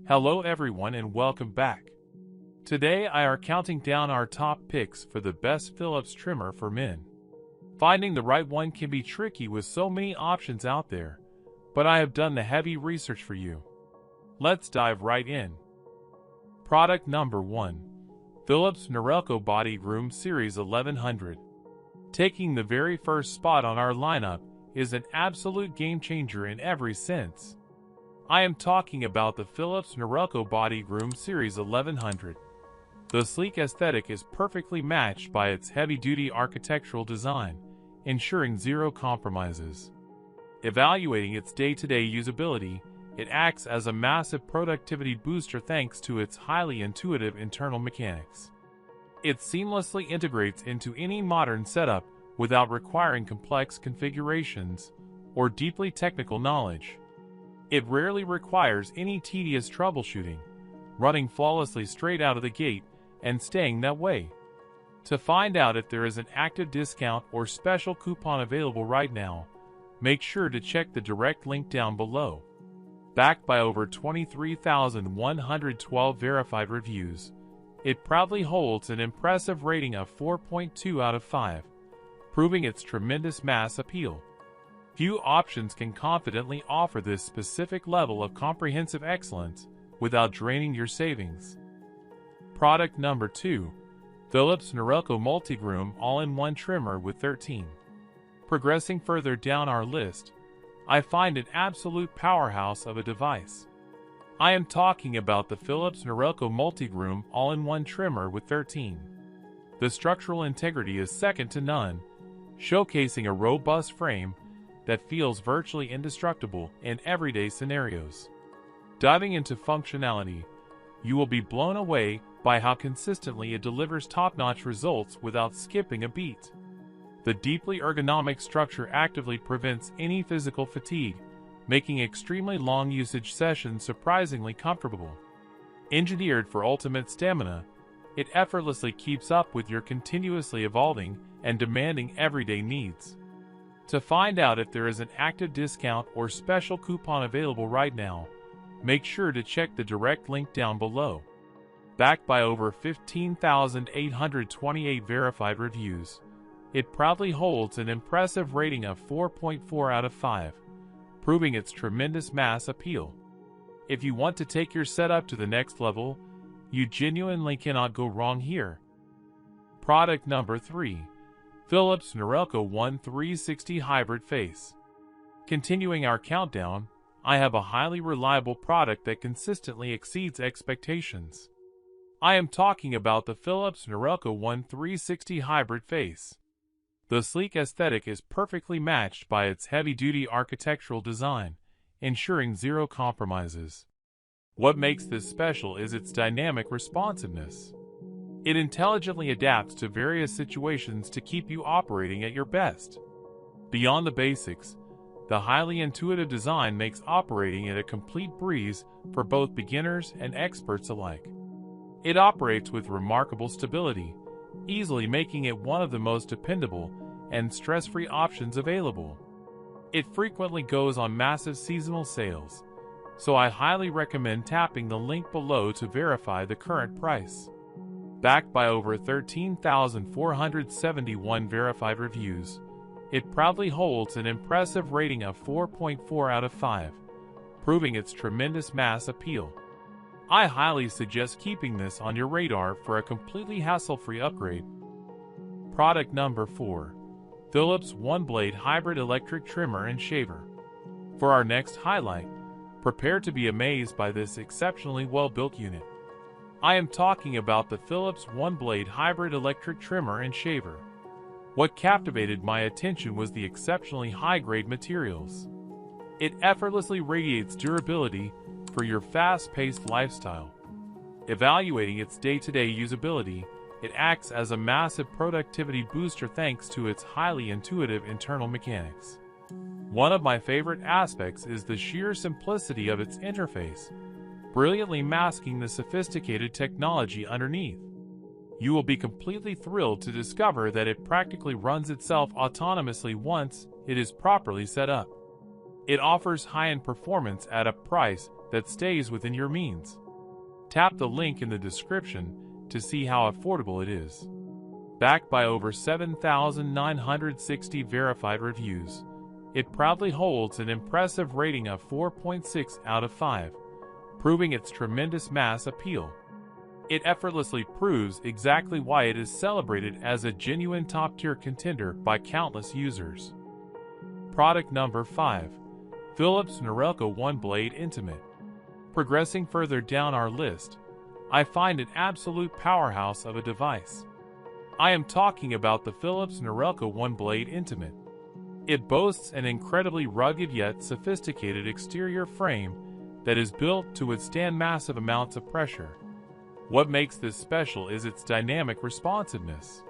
Hello everyone and welcome back. Today I are counting down our top picks for the best Philips trimmer for men. Finding the right one can be tricky with so many options out there, but I have done the heavy research for you. Let's dive right in. Product number 1. Philips Norelco Bodygroom Series 1100. Taking the very first spot on our lineup is an absolute game changer in every sense. I am talking about the Philips Norelco Bodygroom Series 1100. The sleek aesthetic is perfectly matched by its heavy-duty architectural design, ensuring zero compromises. Evaluating its day-to-day usability, it acts as a massive productivity booster thanks to its highly intuitive internal mechanics. It seamlessly integrates into any modern setup without requiring complex configurations or deeply technical knowledge. It rarely requires any tedious troubleshooting, running flawlessly straight out of the gate and staying that way. To find out if there is an active discount or special coupon available right now, make sure to check the direct link down below. Backed by over 23,112 verified reviews, it proudly holds an impressive rating of 4.2 out of 5, proving its tremendous mass appeal. Few options can confidently offer this specific level of comprehensive excellence without draining your savings. Product number 2. Philips Norelco Multigroom All-in-One Trimmer with 13. Progressing further down our list, I find an absolute powerhouse of a device. I am talking about the Philips Norelco Multigroom All-in-One Trimmer with 13. The structural integrity is second to none, showcasing a robust frame that feels virtually indestructible in everyday scenarios. Diving into functionality, you will be blown away by how consistently it delivers top-notch results without skipping a beat. The deeply ergonomic structure actively prevents any physical fatigue, making extremely long usage sessions surprisingly comfortable. Engineered for ultimate stamina, it effortlessly keeps up with your continuously evolving and demanding everyday needs. To find out if there is an active discount or special coupon available right now, make sure to check the direct link down below. Backed by over 15,828 verified reviews, it proudly holds an impressive rating of 4.4 out of 5, proving its tremendous mass appeal. If you want to take your setup to the next level, you genuinely cannot go wrong here. Product number 3. Philips Norelco 1360 Hybrid Face. Continuing our countdown, I have a highly reliable product that consistently exceeds expectations. I am talking about the Philips Norelco 1360 Hybrid Face. The sleek aesthetic is perfectly matched by its heavy-duty architectural design, ensuring zero compromises. What makes this special is its dynamic responsiveness. It intelligently adapts to various situations to keep you operating at your best. Beyond the basics, the highly intuitive design makes operating it a complete breeze for both beginners and experts alike. It operates with remarkable stability, easily making it one of the most dependable and stress-free options available. It frequently goes on massive seasonal sales, so I highly recommend tapping the link below to verify the current price. Backed by over 13,471 verified reviews, it proudly holds an impressive rating of 4.4 out of 5, proving its tremendous mass appeal. I highly suggest keeping this on your radar for a completely hassle-free upgrade. Product number 4. Philips OneBlade Hybrid Electric Trimmer and Shaver. For our next highlight, prepare to be amazed by this exceptionally well-built unit. I am talking about the Philips OneBlade Hybrid Electric Trimmer and Shaver. What captivated my attention was the exceptionally high-grade materials. It effortlessly radiates durability for your fast-paced lifestyle. Evaluating its day-to-day usability, it acts as a massive productivity booster thanks to its highly intuitive internal mechanics. One of my favorite aspects is the sheer simplicity of its interface, brilliantly masking the sophisticated technology underneath. You will be completely thrilled to discover that it practically runs itself autonomously once it is properly set up. It offers high-end performance at a price that stays within your means. Tap the link in the description to see how affordable it is. Backed by over 7,960 verified reviews, it proudly holds an impressive rating of 4.6 out of 5, proving its tremendous mass appeal. It effortlessly proves exactly why it is celebrated as a genuine top-tier contender by countless users. Product number 5. Philips Norelco OneBlade Intimate. Progressing further down our list, I find an absolute powerhouse of a device. I am talking about the Philips Norelco OneBlade Intimate. It boasts an incredibly rugged yet sophisticated exterior frame that is built to withstand massive amounts of pressure. What makes this special is its dynamic responsiveness.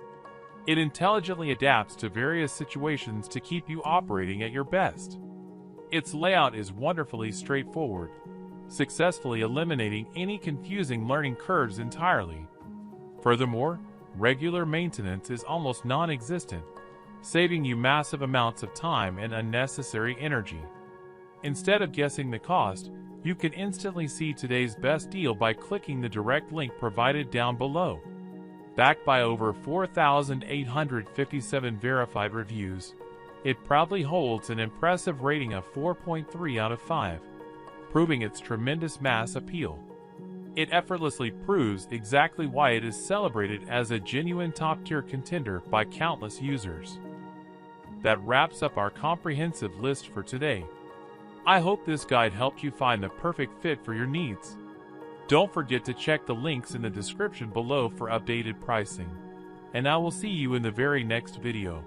It intelligently adapts to various situations to keep you operating at your best. Its layout is wonderfully straightforward, successfully eliminating any confusing learning curves entirely. Furthermore, regular maintenance is almost non-existent, saving you massive amounts of time and unnecessary energy. Instead of guessing the cost, you can instantly see today's best deal by clicking the direct link provided down below. Backed by over 4,857 verified reviews, it proudly holds an impressive rating of 4.3 out of 5, proving its tremendous mass appeal. It effortlessly proves exactly why it is celebrated as a genuine top-tier contender by countless users. That wraps up our comprehensive list for today. I hope this guide helped you find the perfect fit for your needs. Don't forget to check the links in the description below for updated pricing, and I will see you in the very next video.